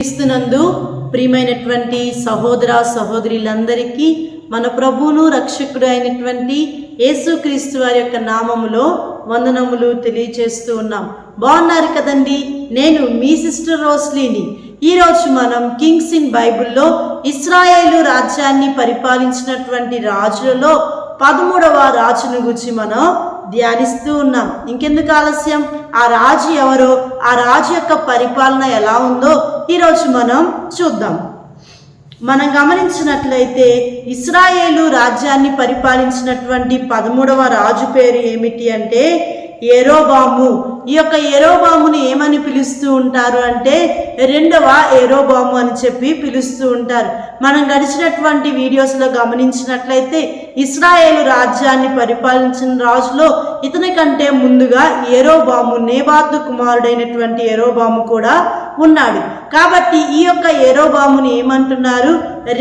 క్రీస్తునందు ప్రియమైనటువంటి సహోదర సహోదరులందరికీ మన ప్రభువును రక్షకుడు అయినటువంటి యేసుక్రీస్తు వారి యొక్క నామములో వందనములు తెలియజేస్తూ ఉన్నాం. బాగున్నారు కదండి? నేను మీ సిస్టర్ రోస్లీని. ఈరోజు మనం కింగ్స్ ఇన్ బైబిల్లో ఇశ్రాయేలు రాజ్యాన్ని పరిపాలించినటువంటి రాజులలో 13వ రాజును గురించి మనం ధ్యానిస్తూ ఉన్నాం. ఇంకెందుకు ఆలస్యం, ఆ రాజు ఎవరో, ఆ రాజు యొక్క పరిపాలన ఎలా ఉందో ఈరోజు మనం చూద్దాం. మనం గమనించినట్లయితే ఇశ్రాయేలు రాజ్యాన్ని పరిపాలించినటువంటి 13వ రాజు పేరు ఏమిటి అంటే యెరోబాము. ఈ యొక్క యెరోబాముని ఏమని పిలుస్తూ ఉంటారు అంటే రెండవ యెరోబాము అని చెప్పి పిలుస్తూ ఉంటారు. మనం గడిచినటువంటి వీడియోస్లో గమనించినట్లయితే ఇశ్రాయేలు రాజ్యాన్ని పరిపాలించిన రాజులో ఇతని కంటే ముందుగా యెరోబాము, నేబాతు కుమారుడైనటువంటి యెరోబాము కూడా ఉన్నాడు. కాబట్టి ఈ యొక్క యెరోబాముని ఏమంటున్నారు?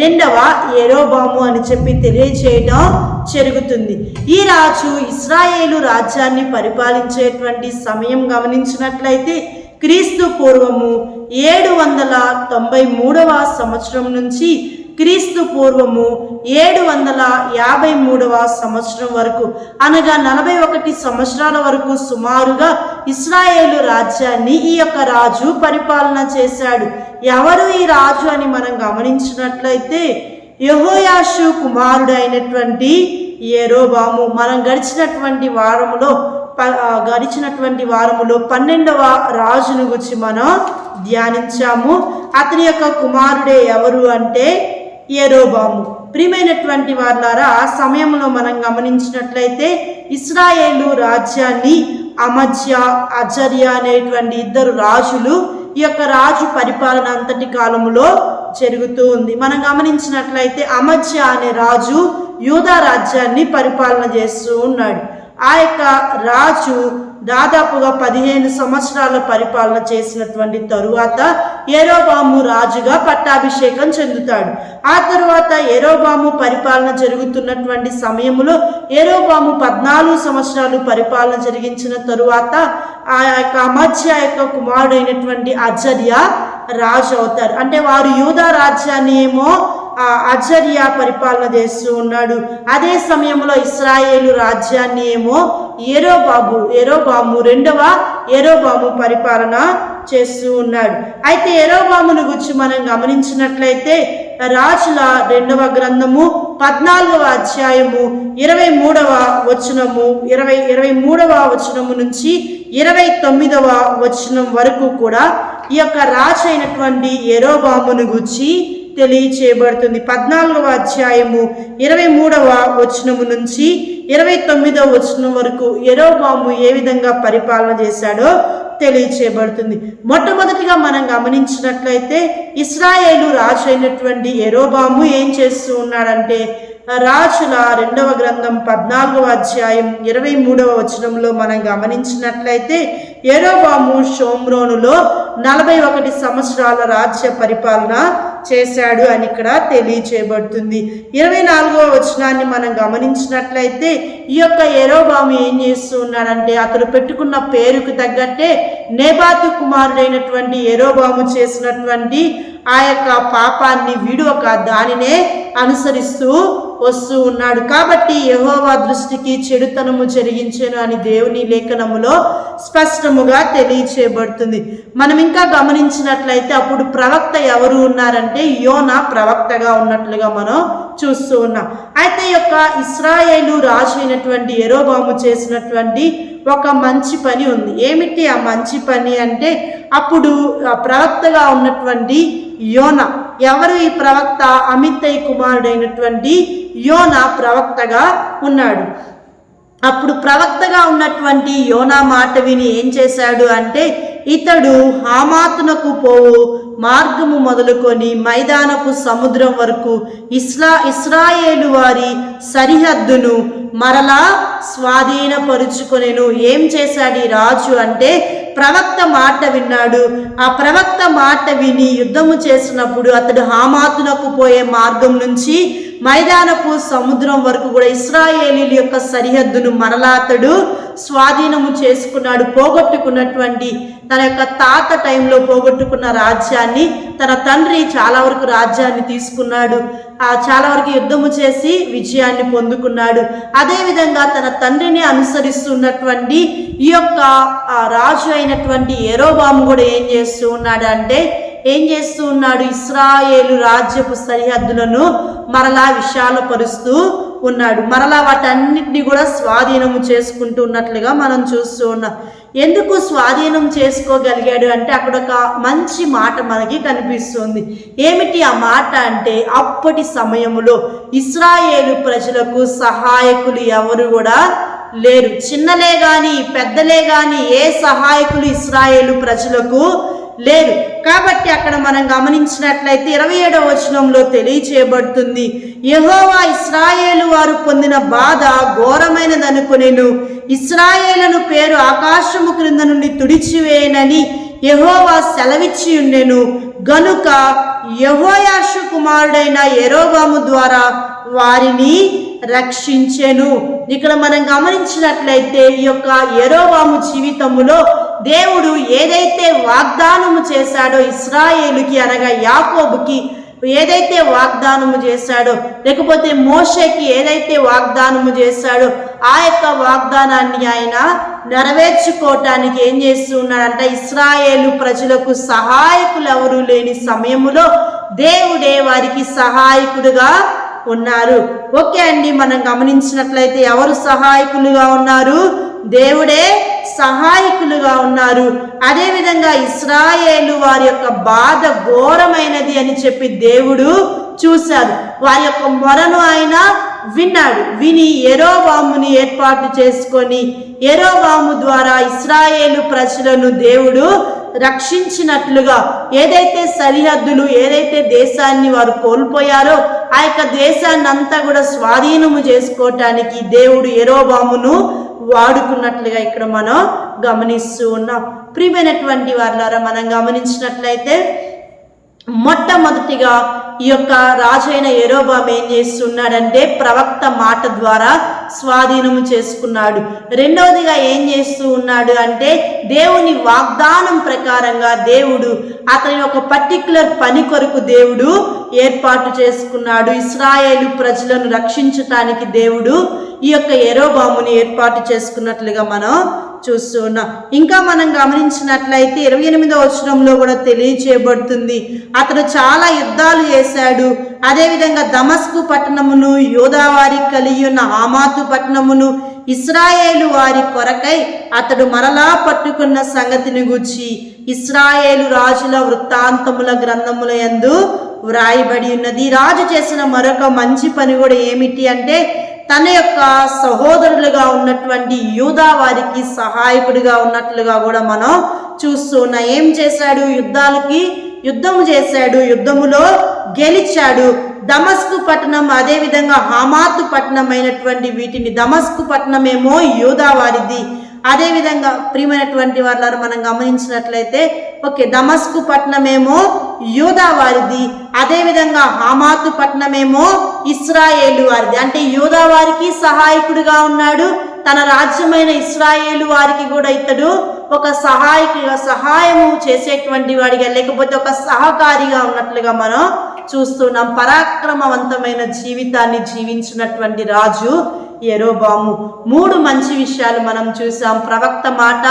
రెండవ యెరోబాము అని చెప్పి తెలియచేయడం జరుగుతుంది. ఈ రాజు ఇశ్రాయేలు రాజ్యాన్ని పరిపాలించేటువంటి సమయం గమనించినట్లయితే క్రీస్తు పూర్వము 793వ సంవత్సరం నుంచి క్రీస్తు పూర్వము 753వ సంవత్సరం వరకు, అనగా 41 సంవత్సరాల వరకు సుమారుగా ఇశ్రాయేలు రాజ్యాన్ని ఈ యొక్క రాజు పరిపాలన చేశాడు. ఎవరు ఈ రాజు అని మనం గమనించినట్లయితే యెహోయాషు కుమారుడు అయినటువంటి యెరోబాము. మనం గడిచినటువంటి వారములో 12వ రాజును గురించి మనం ధ్యానించాము. అతని యొక్క కుమారుడే ఎవరు అంటే యెరోబాము. ప్రియమైనటువంటి వారులారా, ఆ సమయంలో మనం గమనించినట్లయితే ఇశ్రాయేలు రాజ్యాన్ని అమజ్యా, అజర్యా అనేటువంటి 2 రాజులు ఈ యొక్క రాజు పరిపాలన అంతటి కాలంలో జరుగుతూ ఉంది. మనం గమనించినట్లయితే అమజ్యా అనే రాజు యూదా రాజ్యాన్ని పరిపాలన చేస్తూ ఉన్నాడు. ఆ యొక్క రాజు దాదాపుగా 15 సంవత్సరాల పరిపాలన చేసినటువంటి తరువాత యెరోబాము రాజుగా పట్టాభిషేకం చెందుతాడు. ఆ తరువాత యెరోబాము పరిపాలన జరుగుతున్నటువంటి సమయంలో యెరోబాము 14 సంవత్సరాలు పరిపాలన జరిగించిన తరువాత ఆ యొక్క అమజ్యా యొక్క కుమారుడైనటువంటి అజర్యా రాజు అవుతారు. అంటే వారు యూదా రాజ్యాన్ని ఏమో అజర్యా పరిపాలన చేస్తూ ఉన్నాడు. అదే సమయంలో ఇశ్రాయేలు రాజ్యాన్ని ఏమో యెరోబాము రెండవ యెరోబాము పరిపాలన చేస్తూ ఉన్నాడు. అయితే యెరోబామును గురించి మనం గమనించినట్లయితే రాజుల 2వ గ్రంథము 14వ అధ్యాయము 23వ వచనము 23వ వచనము నుంచి 29వ వచనం వరకు కూడా ఈ యొక్క రాజు అయినటువంటి యెరోబామును గురించి తెలియచేయబడుతుంది. 14వ అధ్యాయము 23వ వచనము నుంచి 29వ వచనం వరకు యెరోబాము ఏ విధంగా పరిపాలన చేశాడో తెలియచేయబడుతుంది. మొట్టమొదటిగా మనం గమనించినట్లయితే ఇశ్రాయేలు రాజు అయినటువంటి యెరోబాము ఏం చేస్తూ ఉన్నాడంటే రాజుల 2వ గ్రంథం 14వ అధ్యాయం 23వ వచనంలో మనం గమనించినట్లయితే యెరోబాము షోమ్రోనులో 41 సంవత్సరాల రాజ్య పరిపాలన చేశాడు అని ఇక్కడ తెలియచేయబడుతుంది. 24వ వచనాన్ని మనం గమనించినట్లయితే ఈ యొక్క యెరోబాము ఏం చేస్తూ ఉన్నాడంటే అతడు పెట్టుకున్న పేరుకు తగ్గట్టే నేబాతు కుమారుడైనటువంటి యెరోబాము చేసినటువంటి ఆ యొక్క పాపాన్ని విడువక దానినే అనుసరిస్తూ వస్తూ ఉన్నాడు. కాబట్టి యెహోవా దృష్టికి చెడుతనము జరిగించెను అని దేవుని లేఖనములో స్పష్టముగా తెలియచేయబడుతుంది. మనం ఇంకా గమనించినట్లయితే అప్పుడు ప్రవక్త ఎవరు ఉన్నారంటే యోనా ప్రవక్తగా ఉన్నట్లుగా మనం చూస్తూ ఉన్నాం. అయితే ఈ యొక్క ఇశ్రాయేలు రాజు అయినటువంటి యెరోబాము చేసినటువంటి ఒక మంచి పని ఉంది. ఏమిటి ఆ మంచి పని అంటే అప్పుడు ప్రవక్తగా ఉన్నటువంటి యోనా, ఎవరు ఈ ప్రవక్త? అమిత్తై కుమారుడైనటువంటి యోనా ప్రవక్తగా ఉన్నాడు. అప్పుడు ప్రవక్తగా ఉన్నటువంటి యోనా మాట విని ఏం చేశాడు అంటే ఇతడు హామాతునకు పోవు మార్గము మొదలుకొని మైదానపు సముద్రం వరకు ఇశ్రాయేలు వారి సరిహద్దును మరలా స్వాధీనపరుచుకొనెను. ఏం చేశాడు ఈ రాజు అంటే ప్రవక్త మాట విన్నాడు. ఆ ప్రవక్త మాట విని యుద్ధము చేసినప్పుడు అతడు హామాతునకు పోయే మార్గం నుంచి మైదానపు సముద్రం వరకు కూడా ఇశ్రాయేలీయుల యొక్క సరిహద్దును మరలా అతడు స్వాధీనము చేసుకున్నాడు. పోగొట్టుకున్నటువంటి తన యొక్క తాత టైంలో పోగొట్టుకున్న రాజ్యాన్ని తన తండ్రి చాలా వరకు రాజ్యాన్ని తీసుకున్నాడు. చాలా వరకు యుద్ధము చేసి విజయాన్ని పొందుకున్నాడు. అదేవిధంగా తన తండ్రిని అనుసరిస్తున్నటువంటి ఈ యొక్క రాజు అయినటువంటి యెరోబాము కూడా ఏం చేస్తూ ఉన్నాడు ఇశ్రాయేలు రాజ్యపు సరిహద్దులను మరలా విశాలపరుస్తూ ఉన్నాడు. మరలా వాటన్నిటిని కూడా స్వాధీనము చేసుకుంటూ ఉన్నట్లుగా మనం చూస్తూ ఉన్నాం. ఎందుకు స్వాధీనం చేసుకోగలిగాడు అంటే అక్కడ ఒక మంచి మాట మనకి కనిపిస్తుంది. ఏమిటి ఆ మాట అంటే, అప్పటి సమయంలో ఇశ్రాయేలు ప్రజలకు సహాయకులు ఎవరు కూడా లేరు. చిన్నలే గాని పెద్దలే గాని ఏ సహాయకులు ఇశ్రాయేలు ప్రజలకు లేరు. కాబట్టి అక్కడ మనం గమనించినట్లయితే 27వ వచనంలో తెలియచేయబడుతుంది, యెహోవా ఇశ్రాయేలు వారు పొందిన బాధ ఘోరమైనదనుకొనెను. ఇశ్రాయేలును పేరు ఆకాశము క్రింద నుండి తుడిచివేయనని యెహోవా సెలవిచ్చి ఉండెను. గనుక యెహోయాషు కుమారుడైన యెరోబాము ద్వారా వారిని రక్షించెను. ఇక్కడ మనం గమనించినట్లయితే ఈ యొక్క యెరోబాము జీవితములో దేవుడు ఏదైతే వాగ్దానము చేశాడో ఇశ్రాయేలుకి అనగా యాకోబుకి ఏదైతే వాగ్దానము చేశాడో, లేకపోతే మోషేకి ఏదైతే వాగ్దానము చేశాడో ఆ యొక్క వాగ్దానాన్ని ఆయన నెరవేర్చుకోవటానికి ఏం చేస్తూ ఉన్నాడంటే, ఇశ్రాయేలు ప్రజలకు సహాయకులు ఎవరు లేని సమయములో దేవుడే వారికి సహాయకుడుగా ఉన్నారు. ఓకే అండి, మనం గమనించినట్లయితే ఎవరు సహాయకులుగా ఉన్నారు? దేవుడే సహాయకులుగా ఉన్నారు. అదేవిధంగా ఇశ్రాయేలు వారి యొక్క బాధ ఘోరమైనది అని చెప్పి దేవుడు చూశారు. వారి యొక్క మొరను ఆయన విన్నాడు. విని యెరోబాముని ఏర్పాటు చేసుకొని యెరోబాము ద్వారా ఇశ్రాయేలు ప్రజలను దేవుడు రక్షించినట్లుగా, ఏదైతే సరిహద్దులు ఏదైతే దేశాన్ని వారు కోల్పోయారో ఆ యొక్క దేశాన్ని అంతా కూడా స్వాధీనము చేసుకోవటానికి దేవుడు యెరోబామును వాడుకున్నట్లుగా ఇక్కడ మనం గమనిస్తూ ఉన్నాం. ప్రియమైనటువంటి వారులారా, మనం గమనించినట్లయితే మొట్టమొదటిగా ఈ యొక్క రాజైన యెరోబాము ఏం చేస్తున్నాడంటే ప్రవక్త మాట ద్వారా స్వాధీనము చేసుకున్నాడు. రెండవదిగా ఏం చేస్తూ ఉన్నాడు అంటే దేవుని వాగ్దానం ప్రకారంగా దేవుడు అతని ఒక పర్టిక్యులర్ పని కొరకు దేవుడు ఏర్పాటు చేసుకున్నాడు. ఇశ్రాయేలు ప్రజలను రక్షించటానికి దేవుడు ఈ యొక్క యెరోబాముని ఏర్పాటు చేసుకున్నట్లుగా మనం చూస్తూ ఉన్నాం. ఇంకా మనం గమనించినట్లయితే 28వ వచనంలో కూడా తెలియచేయబడుతుంది, అతడు చాలా యుద్ధాలు చేశాడు. అదేవిధంగా దమస్కు పట్టణమును యోధా వారికి కలిగి ఉన్న హమాతు పట్టణమును ఇశ్రాయేలు వారి కొరకై అతడు మరలా పట్టుకున్న సంగతిని గూర్చి ఇశ్రాయేలు రాజుల వృత్తాంతముల గ్రంథముల యందు వ్రాయబడి ఉన్నది. రాజు చేసిన మరొక మంచి పని కూడా ఏమిటి అంటే తన యొక్క సహోదరులుగా ఉన్నటువంటి యూదా వారికి సహాయకుడిగా ఉన్నట్లుగా కూడా మనం చూస్తూ ఉన్నాం. ఏం చేశాడు? యుద్ధము చేశాడు, యుద్ధములో గెలిచాడు. దమస్కు పట్టణం అదేవిధంగా హమాతు పట్టణం అయినటువంటి వీటిని, దమస్కు పట్టణం ఏమో యూదా వారిది, అదేవిధంగా ప్రియమైనటువంటి వారు మనం గమనించినట్లయితే దమస్కు పట్టణమేమో యూదా వారిది, అదేవిధంగా హమాతు పట్టణమేమో ఇశ్రాయేలు వారిది. అంటే యూదా వారికి సహాయకుడిగా ఉన్నాడు, తన రాజ్యమైన ఇశ్రాయేలు వారికి కూడా ఇతడు ఒక సహాయము చేసేటువంటి వాడిగా, లేకపోతే ఒక సహకారిగా ఉన్నట్లుగా మనం చూస్తున్నాం. పరాక్రమవంతమైన జీవితాన్ని జీవించినటువంటి రాజు యెరోబాము. 3 మంచి విషయాలు మనం చూసాం. ప్రవక్త మాట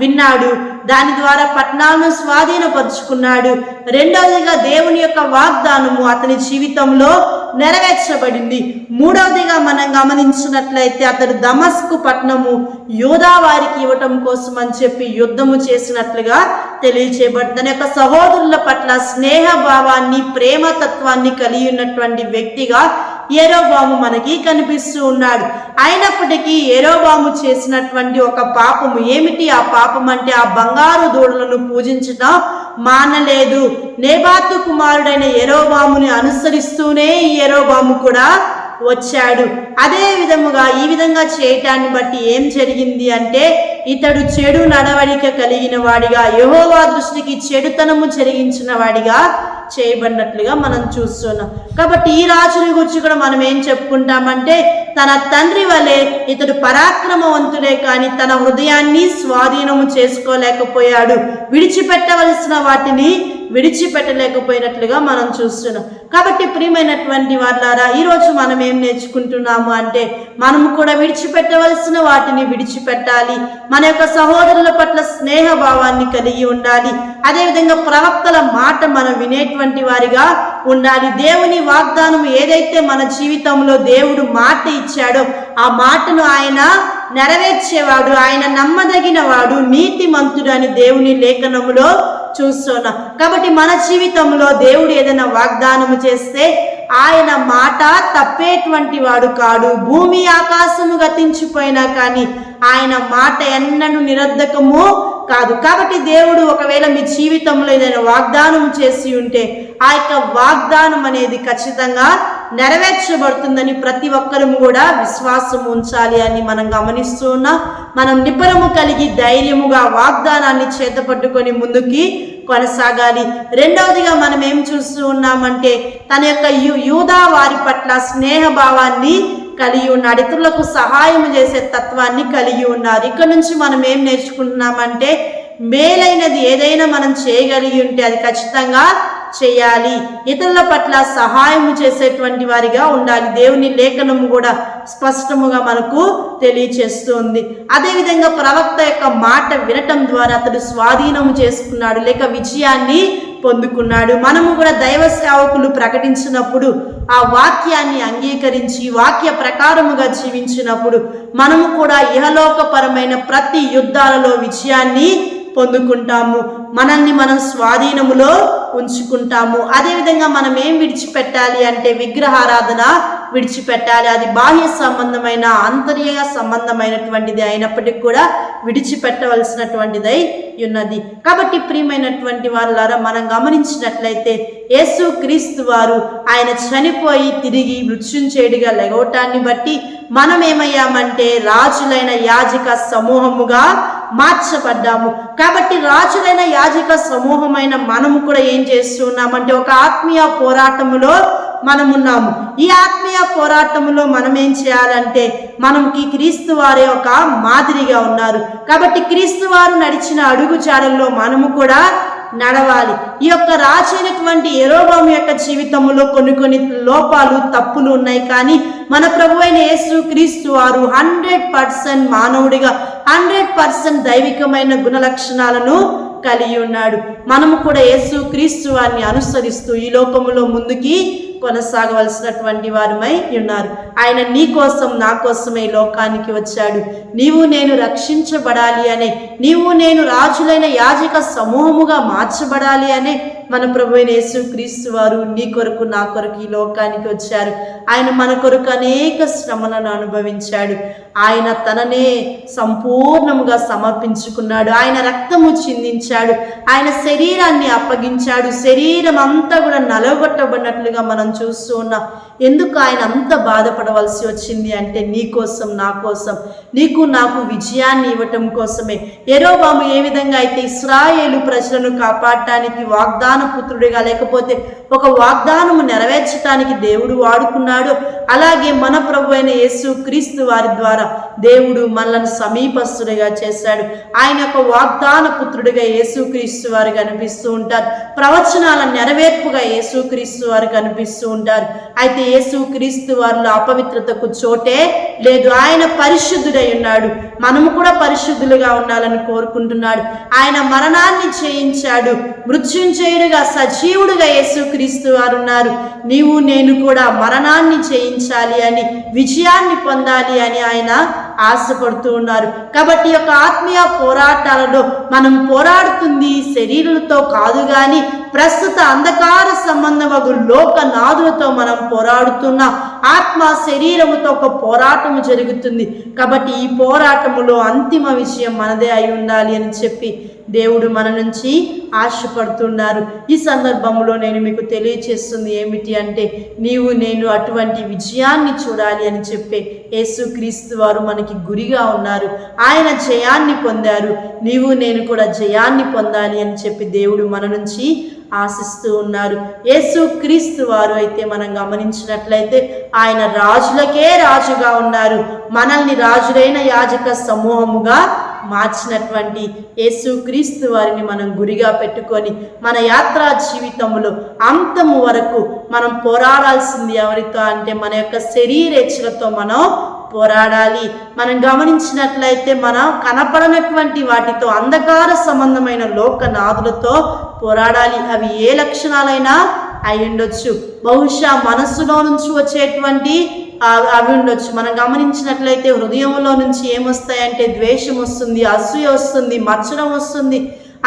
విన్నాడు, దాని ద్వారా పట్టణాలను స్వాధీనపరుచుకున్నాడు. రెండవదిగా దేవుని యొక్క వాగ్దానము అతని జీవితంలో నెరవేర్చబడింది. మూడవదిగా మనం గమనించినట్లయితే అతడు దమస్కు పట్టణము యూదా వారికి ఇవ్వటం కోసం అని చెప్పి యుద్ధము చేసినట్లుగా తెలియచేయబడింది. తన యొక్క సహోదరుల పట్ల స్నేహ భావాన్ని ప్రేమతత్వాన్ని కలిగి ఉన్నటువంటి వ్యక్తిగా యెరోబాము మనకి కనిపిస్తూ ఉన్నాడు. అయినప్పటికీ యెరోబాము చేసినటువంటి ఒక పాపము ఏమిటి? ఆ పాపం అంటే ఆ బంగారు దూడలను పూజించడం మానలేదు. నేబాతు కుమారుడైన యెరోబాముని అనుసరిస్తూనే ఈ యెరోబాము కూడా వచ్చాడు. అదే విధముగా ఈ విధంగా చేయటాన్ని బట్టి ఏం జరిగింది అంటే ఇతడు చెడు నడవడిక కలిగిన వాడిగా, యెహోవా దృష్టికి చెడుతనము జరిగించిన వాడిగా చేయబడినట్లుగా మనం చూస్తున్నాం. కాబట్టి ఈ రాజుని గురించి కూడా మనం ఏం చెప్పుకుంటామంటే, తన తండ్రి వలె ఇతడు పరాక్రమవంతుడే కానీ తన హృదయాన్ని స్వాధీనము చేసుకోలేకపోయాడు, విడిచిపెట్టవలసిన వాటిని విడిచిపెట్టలేకపోయినట్లుగా మనం చూస్తున్నాం. కాబట్టి ప్రియమైనటువంటి వాళ్ళారా, ఈరోజు మనం ఏం నేర్చుకుంటున్నాము అంటే, మనము కూడా విడిచిపెట్టవలసిన వాటిని విడిచిపెట్టాలి. మన యొక్క సహోదరుల పట్ల స్నేహ భావాన్ని కలిగి ఉండాలి. అదేవిధంగా ప్రవక్తల మాట మనం వినేటువంటి వారిగా ఉండాలి. దేవుని వాగ్దానం ఏదైతే మన జీవితంలో దేవుడు మాట ఇచ్చాడో ఆ మాటను ఆయన నెరవేర్చేవాడు, ఆయన నమ్మదగిన వాడు, నీతిమంతుడు అని దేవుని లేఖనములో చూస్తున్నాం. కాబట్టి మన జీవితంలో దేవుడు ఏదైనా వాగ్దానము చేస్తే ఆయన మాట తప్పేటువంటి వాడు కాడు. భూమి ఆకాశము గతించిపోయినా కానీ ఆయన మాట ఎన్నడూ నిరర్ధకము కాదు. కాబట్టి దేవుడు ఒకవేళ మీ జీవితంలో ఏదైనా వాగ్దానం చేసి ఉంటే ఆ యొక్క వాగ్దానం అనేది ఖచ్చితంగా నెరవేర్చబడుతుందని ప్రతి ఒక్కరూ కూడా విశ్వాసం ఉంచాలి అని మనం గమనిస్తూ ఉన్నాం. మనం నిబ్బరము కలిగి ధైర్యముగా వాగ్దానాన్ని చేతపట్టుకొని ముందుకి కొనసాగాలి. రెండవదిగా మనం ఏం చూస్తూ ఉన్నామంటే, తన యొక్క యూదా వారి పట్ల స్నేహ భావాన్ని కలిగి ఉన్నాడు, ఇతరులకు సహాయం చేసే తత్వాన్ని కలిగి ఉన్నారు. ఇక్కడ నుంచి మనం ఏం నేర్చుకుంటున్నామంటే, మేలైనది ఏదైనా మనం చేయగలిగి ఉంటే అది ఖచ్చితంగా చేయాలి. ఇతరుల పట్ల సహాయం చేసేటువంటి వారిగా ఉండాలి. దేవుని లేఖనము కూడా స్పష్టముగా మనకు తెలియచేస్తుంది. అదేవిధంగా ప్రవక్త యొక్క మాట వినటం ద్వారా అతడు స్వాధీనము చేసుకున్నాడు, లేక విజయాన్ని పొందుకున్నాడు. మనము కూడా దైవ సేవకులు ప్రకటించినప్పుడు ఆ వాక్యాన్ని అంగీకరించి వాక్య ప్రకారముగా జీవించినప్పుడు మనము కూడా ఇహలోకపరమైన ప్రతి యుద్ధాలలో విజయాన్ని పొందుకుంటాము, మనల్ని మనం స్వాధీనములో ఉంచుకుంటాము. అదేవిధంగా మనం ఏం విడిచిపెట్టాలి అంటే, విగ్రహారాధన విడిచిపెట్టాలి. అది బాహ్య సంబంధమైన ఆంతర్య సంబంధమైనటువంటిది అయినప్పటికీ కూడా విడిచిపెట్టవలసినటువంటిదై ఉన్నది. కాబట్టి ప్రియమైనటువంటి వాళ్ళారా, మనం గమనించినట్లయితే యేసు క్రీస్తు వారు ఆయన చనిపోయి తిరిగి మృత్యుంజయుడిగా లెగవటాన్ని బట్టి మనం ఏమయ్యామంటే రాజులైన యాజక సమూహముగా మార్చబడ్డాము. కాబట్టి రాజులైన యాజక సమూహమైన మనము కూడా ఏం చేస్తున్నామంటే, ఒక ఆత్మీయ పోరాటములో మనమున్నాము. ఈ ఆత్మీయ పోరాటంలో మనం ఏం చేయాలంటే, మనకి క్రీస్తు వారే ఒక మాదిరిగా ఉన్నారు. కాబట్టి క్రీస్తు వారు నడిచిన అడుగుజాడల్లో మనము కూడా నడవాలి. ఈ యొక్క రాజైనటువంటి యెరోబాము యొక్క జీవితంలో కొన్ని లోపాలు తప్పులు ఉన్నాయి. కానీ మన ప్రభువైన యేసు క్రీస్తు వారు 100% మానవుడిగా 100% దైవికమైన గుణ లక్షణాలను కలిగి ఉన్నాడు. మనము కూడా యేసు క్రీస్తు వారిని అనుసరిస్తూ ఈ లోకములో ముందుకి కొనసాగవలసినటువంటి వారమై ఉన్నారు. ఆయన నీ కోసం నా కోసమే లోకానికి వచ్చాడు. నీవు నేను రక్షించబడాలి అనే, నీవు నేను రాజులైన యాజక సమూహముగా మార్చబడాలి అనే మన ప్రభువైన యేసు క్రీస్తు వారు నీ కొరకు నా కొరకు ఈ లోకానికి వచ్చారు. ఆయన మన కొరకు అనేక శ్రమలను అనుభవించాడు. ఆయన తననే సంపూర్ణముగా సమర్పించుకున్నాడు. ఆయన రక్తము చిందించాడు. ఆయన శరీరాన్ని అప్పగించాడు. శరీరం అంతా కూడా నలగొట్టబడినట్లుగా మనం చూస్తూ ఉన్నాం. ఎందుకు ఆయన అంత బాధపడవలసి వచ్చింది అంటే, నీ కోసం నా కోసం, నీకు నాకు విజయాన్ని ఇవ్వటం కోసమే. యెరోబాము ఏ విధంగా అయితే ఇశ్రాయేలు ప్రజలను కాపాడటానికి వాగ్దాన పుత్రుడిగా, లేకపోతే ఒక వాగ్దానము నెరవేర్చడానికి దేవుడు వాడుకున్నాడు, అలాగే మన ప్రభు అయిన యేసు క్రీస్తు వారి ద్వారా దేవుడు మనల్ని సమీపస్తుడిగా చేశాడు. ఆయన యొక్క వాగ్దాన పుత్రుడిగా యేసు క్రీస్తు వారు కనిపిస్తూ ఉంటారు. ప్రవచనాల నెరవేర్పుగా యేసు క్రీస్తు వారు కనిపిస్తూ ఉంటారు. అయితే యేసు క్రీస్తు వారిలో అపవిత్రతకు చోటే లేదు. ఆయన పరిశుద్ధుడై ఉన్నాడు. మనము కూడా పరిశుద్ధులుగా ఉండాలని కోరుకుంటున్నాడు. ఆయన మరణాన్ని చేయించాడు. మృత్యుంజయుడిగా సజీవుడుగా యేసు క్రీస్తు వారు ఉన్నారు. నీవు నేను కూడా మరణాన్ని చేయించాలి అని, విజయాన్ని పొందాలి అని ఆయన ఆశపడుతూ ఉన్నారు. కాబట్టి యొక్క ఆత్మీయ పోరాటాలలో మనం పోరాడుతుంది శరీరులతో కాదు, కానీ ప్రస్తుత అంధకార సంబంధమగు లోకనాథులతో మనం పోరాడుతున్న ఆత్మ శరీరముతో ఒక పోరాటము జరుగుతుంది. కాబట్టి ఈ పోరాటములో అంతిమ విజయం మనదే అయి ఉండాలి అని చెప్పి దేవుడు మన నుంచి ఆశపడుతున్నారు. ఈ సందర్భంలో నేను మీకు తెలియచేస్తుంది ఏమిటి అంటే, నీవు నేను అటువంటి విజయాన్ని చూడాలి అని చెప్పి యేసుక్రీస్తు వారు మనకి గురిగా ఉన్నారు. ఆయన జయాన్ని పొందారు. నీవు నేను కూడా జయాన్ని పొందాలి అని చెప్పి దేవుడు మన నుంచి ఆశిస్తూ ఉన్నారు. యేసు క్రీస్తు వారు అయితే మనం గమనించినట్లయితే ఆయన రాజులకే రాజుగా ఉన్నారు. మనల్ని రాజులైన యాజక సమూహముగా మార్చినటువంటి యేసు క్రీస్తు వారిని మనం గురిగా పెట్టుకొని మన యాత్రా జీవితంలో అంతము వరకు మనం పోరాడాల్సింది ఎవరితో అంటే మన యొక్క శరీరేచ్ఛలతో మనం పోరాడాలి. మనం గమనించినట్లయితే మనం కనపడనటువంటి వాటితో, అంధకార సంబంధమైన లోకనాథులతో పోరాడాలి. అవి ఏ లక్షణాలైనా అయి ఉండొచ్చు. బహుశా మనస్సులో నుంచి వచ్చేటువంటి అవి ఉండొచ్చు. మనం గమనించినట్లయితే హృదయంలో నుంచి ఏమొస్తాయంటే ద్వేషం వస్తుంది, అసూయ వస్తుంది, మచ్చడం వస్తుంది,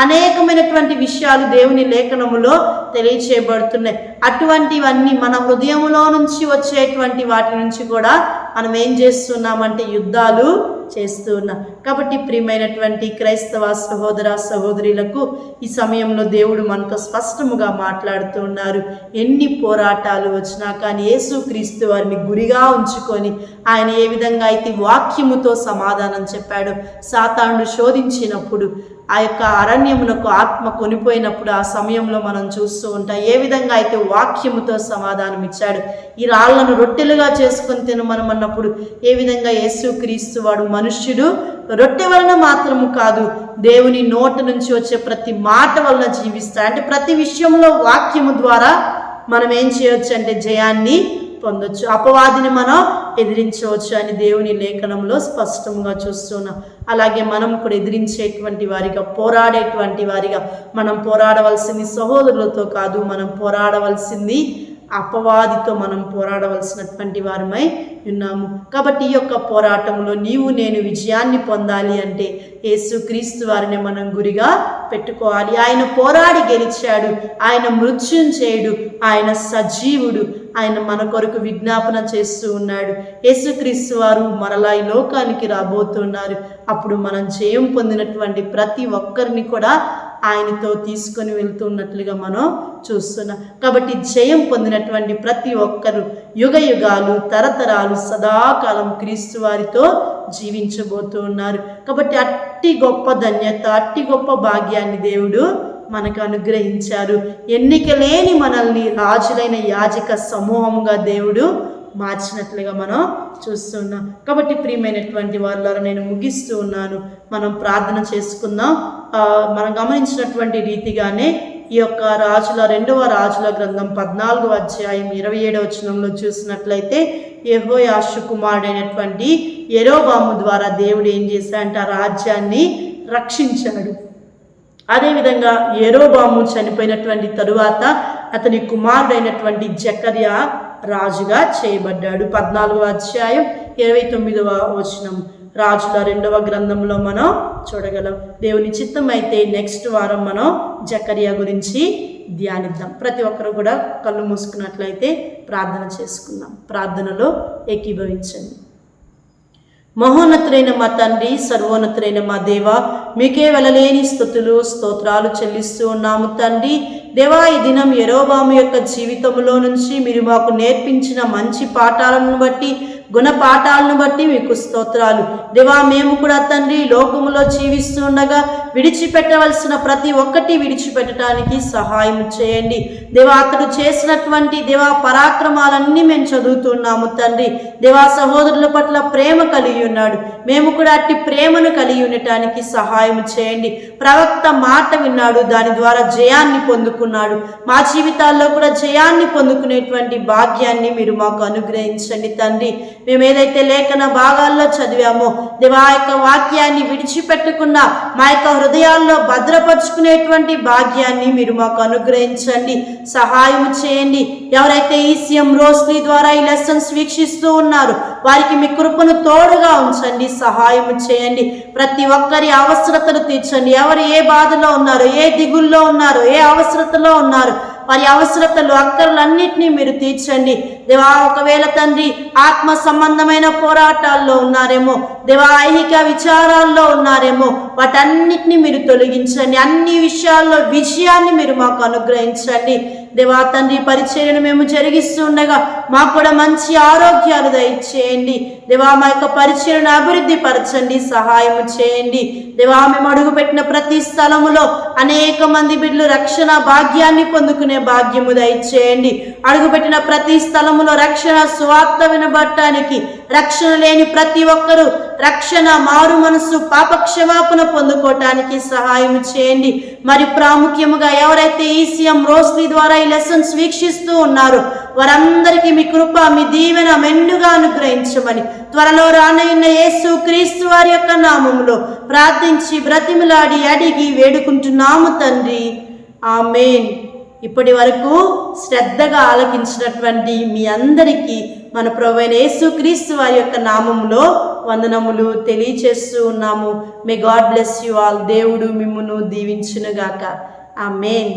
అనేకమైనటువంటి విషయాలు దేవుని లేఖనములో తెలియచేయబడుతున్నాయి. అటువంటివన్నీ మన హృదయంలో నుంచి వచ్చేటువంటి వాటి నుంచి కూడా మనం ఏం చేస్తున్నామంటే యుద్ధాలు చేస్తూ ఉన్నాం. కాబట్టి ప్రియమైనటువంటి క్రైస్తవ సహోదర సహోదరులకు ఈ సమయంలో దేవుడు మనతో స్పష్టముగా మాట్లాడుతూ ఉన్నారు. ఎన్ని పోరాటాలు వచ్చినా కానీ యేసుక్రీస్తు వారిని గురిగా ఉంచుకొని ఆయన ఏ విధంగా అయితే వాక్యముతో సమాధానం చెప్పాడు, సాతానుడు శోధించినప్పుడు ఆ యొక్క అరణ్యమునకు ఆత్మ కొనిపోయినప్పుడు ఆ సమయంలో మనం చూస్తూ ఉంటాం ఏ విధంగా అయితే వాక్యముతో సమాధానం ఇచ్చాడు. ఈ రాళ్లను రొట్టెలుగా చేసుకొని తినమన్నప్పుడు ఏ విధంగా యేసుక్రీస్తు వాడు మనుష్యుడు రొట్టె వలన మాత్రము కాదు, దేవుని నోట నుంచి వచ్చే ప్రతి మాట వలన జీవిస్తాడు. అంటే ప్రతి విషయంలో వాక్యము ద్వారా మనం ఏం చేయొచ్చు అంటే జయాన్ని పొందొచ్చు, అపవాదిని మనం ఎదిరించవచ్చు అని దేవుని లేఖనంలో స్పష్టంగా చూస్తున్నాం. అలాగే మనం కూడా ఎదిరించేటువంటి వారిగా, పోరాడేటువంటి వారిగా మనం పోరాడవలసింది సహోదరులతో కాదు, మనం పోరాడవలసింది అపవాదితో మనం పోరాడవలసినటువంటి వారమై ఉన్నాము. కాబట్టి ఈ యొక్క పోరాటంలో నీవు నేను విజయాన్ని పొందాలి అంటే యేసుక్రీస్తు వారిని మనం గురిగా పెట్టుకోవాలి. ఆయన పోరాడి గెలిచాడు, ఆయన మృత్యుంజయుడు, ఆయన సజీవుడు, ఆయన మన కొరకు విజ్ఞాపన చేస్తూ ఉన్నాడు. యేసుక్రీస్తు వారు మరలా ఈ లోకానికి రాబోతున్నారు. అప్పుడు మనం జయం పొందినటువంటి ప్రతి ఒక్కరిని కూడా ఆయనతో తీసుకొని వెళ్తున్నట్లుగా మనం చూస్తున్నాం. కాబట్టి జయం పొందినటువంటి ప్రతి ఒక్కరు యుగ యుగాలు, తరతరాలు, సదాకాలం క్రీస్తు వారితో జీవించబోతూ ఉన్నారు. కాబట్టి అట్టి గొప్ప ధన్యత, అట్టి గొప్ప భాగ్యాన్ని దేవుడు మనకు అనుగ్రహించారు. ఎన్నిక లేని మనల్ని రాజులైన యాజక సమూహముగా దేవుడు మార్చినట్లుగా మనం చూస్తున్నాం. కాబట్టి ప్రియమైనటువంటి వాళ్ళ నేను ముగిస్తూ ఉన్నాను. మనం ప్రార్థన చేసుకుందాం. మనం గమనించినటువంటి రీతిగానే ఈ యొక్క రెండవ రాజుల గ్రంథం 14వ అధ్యాయం 27వ వచనంలో చూసినట్లయితే యెహోయాషు కుమారుడైనటువంటి యెరోబాము ద్వారా దేవుడు ఏం చేశాడంటే ఆ రాజ్యాన్ని రక్షించాడు. అదేవిధంగా యెరోబాము చనిపోయినటువంటి తరువాత అతని కుమారుడైనటువంటి జకర్యా రాజుగా చేయబడ్డాడు. 14వ అధ్యాయం 29వ వచనం రాజుల 2వ గ్రంథంలో మనం చూడగలం. దేవుని చిత్తం అయితే నెక్స్ట్ వారం మనం జకర్యా గురించి ధ్యానిద్దాం. ప్రతి ఒక్కరు కూడా కళ్ళు మూసుకున్నట్లయితే ప్రార్థన చేసుకుందాం. ప్రార్థనలో ఏకీభవించండి. మహోన్నతులైన మా తండ్రి, సర్వోన్నతులైన మా దేవ, మీకే వెలలేని స్తుతులు స్తోత్రాలు చెల్లిస్తూ ఉన్నాము తండ్రి. దేవా, ఈ దినం యెరోబాము యొక్క జీవితంలో నుంచి మీరు మాకు నేర్పించిన మంచి పాఠాలను బట్టి, గుణపాఠాలను బట్టి మీకు స్తోత్రాలు. దేవా, మేము కూడా తండ్రి లోకములో జీవిస్తూ ఉండగా విడిచిపెట్టవలసిన ప్రతి ఒక్కటి విడిచిపెట్టడానికి సహాయం చేయండి. దేవా, అతడు చేసినటువంటి దేవా పరాక్రమాలన్నీ మేము చదువుతున్నాము తండ్రి. దేవా, సహోదరుల పట్ల ప్రేమ కలిగి ఉన్నాడు. మేము కూడా అట్టి ప్రేమను కలిగి ఉండటానికి సహాయం చేయండి. ప్రవక్త మాట విన్నాడు, దాని ద్వారా జయాన్ని పొందుకున్నాడు. మా జీవితాల్లో కూడా జయాన్ని పొందుకునేటువంటి భాగ్యాన్ని మీరు మాకు అనుగ్రహించండి తండ్రి. మేము ఏదైతే లేఖన భాగాల్లో చదివామో దేవా, యొక్క వాక్యాన్ని విడిచిపెట్టకుండా మా యొక్క హృదయాల్లో భద్రపరుచుకునేటువంటి భాగ్యాన్ని మీరు మాకు అనుగ్రహించండి, సహాయం చేయండి. ఎవరైతే ఈసీఎం రోస్లీ ద్వారా ఈ లెసన్స్ వీక్షిస్తూ ఉన్నారు వారికి మీ కృపను తోడుగా ఉంచండి, సహాయం చేయండి. ప్రతి ఒక్కరి అవసరతలు తీర్చండి. ఎవరు ఏ బాధలో ఉన్నారో, ఏ దిగుల్లో ఉన్నారో, ఏ అవసరతలో ఉన్నారు, వారి అవసరతలు అక్కర్లన్నింటినీ మీరు తీర్చండి దేవా. ఒకవేళ తండ్రి ఆత్మ సంబంధమైన పోరాటాల్లో ఉన్నారేమో దేవా, ఐహిక విచారాల్లో ఉన్నారేమో, వాటన్నిటిని మీరు తొలగించండి. అన్ని విషయాల్లో విజయాన్ని మీరు మాకు అనుగ్రహించండి దేవా తండ్రి పరిచర్యను మేము జరిగిస్తూ ఉండగా మాకు కూడా మంచి ఆరోగ్యాలు దయచేయండి దేవా. మా యొక్క పరిచర్యను అభివృద్ధి పరచండి, సహాయము చేయండి దేవా. మేము అడుగుపెట్టిన ప్రతి స్థలములో అనేక మంది బిడ్డలు రక్షణ భాగ్యాన్ని పొందుకునే భాగ్యము దయచేయండి. అడుగుపెట్టిన ప్రతి స్థలములో రక్షణ సువార్త వినబడటానికి, రక్షణ లేని ప్రతి ఒక్కరూ రక్షణ, మారు మనసు, పాప క్షమాపణ పొందుకోవటానికి సహాయం చేయండి. మరి ప్రాముఖ్యముగా ఎవరైతే ఈసీఎం రోస్లీ ద్వారా ఈ లెసన్స్ వీక్షిస్తూ ఉన్నారో వారందరికీ మీ కృప, మీ దీవెన మెండుగా అనుగ్రహించమని త్వరలో రానయ్యున్న యేసు క్రీస్తు వారి యొక్క నామములో ప్రార్థించి బ్రతిమిలాడి అడిగి వేడుకుంటున్నాము తండ్రి, ఆమేన్. ఇప్పటి వరకు శ్రద్ధగా ఆలకించినటువంటి మీ అందరికీ మన ప్రభువైన యేసుక్రీస్తు వారి యొక్క నామములో వందనములు తెలియచేస్తూ ఉన్నాము. May God bless you all. దేవుడు మిమ్మును దీవించునుగాక. ఆమేన్.